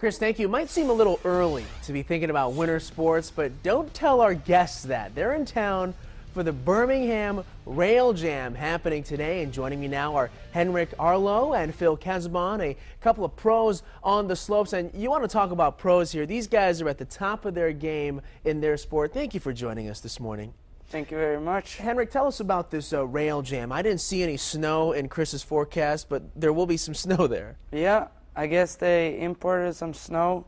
Chris, thank you. It might seem a little early to be thinking about winter sports, but don't tell our guests that. They're in town for the Birmingham Rail Jam happening today. And joining me now are Henrik Arlo and Phil Kazabon, a couple of pros on the slopes. And you want to talk about pros here. These guys are at the top of their game in their sport. Thank you for joining us this morning. Thank you very much. Henrik, tell us about this Rail Jam. I didn't see any snow in Chris's forecast, but there will be some snow there. Yeah, I guess they imported some snow,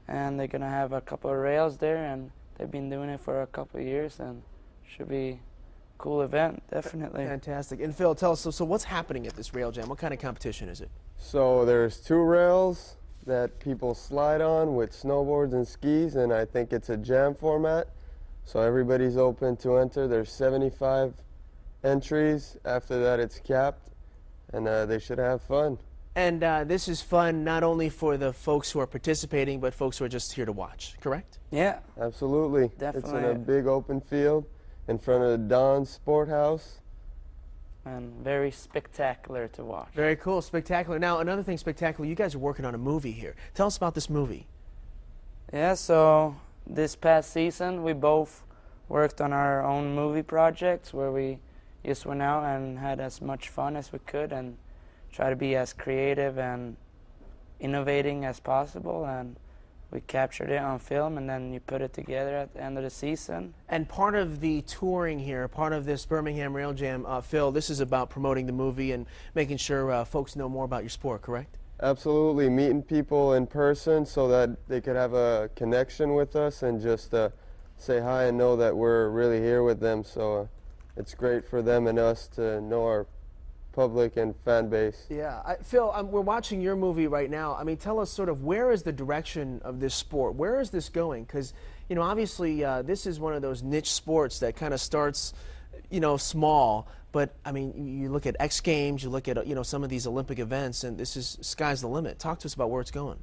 and they're going to have a couple of rails there, and they've been doing it for a couple of years, and should be a cool event, definitely. Fantastic. And Phil, tell us, so what's happening at this Rail Jam? What kind of competition is it? So there's two rails that people slide on with snowboards and skis, and I think it's a jam format. So everybody's open to enter. There's 75 entries. After that, it's capped, and they should have fun. And this is fun not only for the folks who are participating, but folks who are just here to watch, correct? Yeah. Absolutely. Definitely. It's in a big open field in front of the Don's Sport House. And very spectacular to watch. Very cool, spectacular. Now, another thing spectacular, you guys are working on a movie here. Tell us about this movie. Yeah, so this past season, we both worked on our own movie projects where we just went out and had as much fun as we could and try to be as creative and innovating as possible, and we captured it on film, and then you put it together at the end of the season. And part of the touring here, part of this Birmingham Rail Jam, Phil, this is about promoting the movie and making sure folks know more about your sport, correct? Absolutely, meeting people in person so that they could have a connection with us and just say hi and know that we're really here with them. So it's great for them and us to know our public and fan base. Yeah. Phil, we're watching your movie right now. I mean, tell us sort of where is the direction of this sport? Where is this going? Because, you know, obviously this is one of those niche sports that kind of starts, you know, small. But, I mean, you look at X Games, you look at, you know, some of these Olympic events, and this is sky's the limit. Talk to us about where it's going.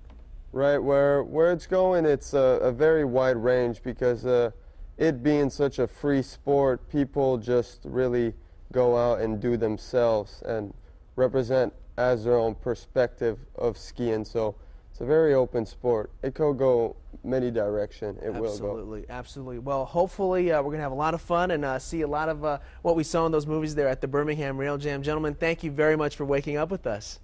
Right, where it's going, it's a very wide range because it being such a free sport, people just really go out and do themselves and represent as their own perspective of skiing. So it's a very open sport. It could go many directions. It will go. Absolutely, absolutely. Well, hopefully we're going to have a lot of fun and see a lot of what we saw in those movies there at the Birmingham Rail Jam. Gentlemen, thank you very much for waking up with us.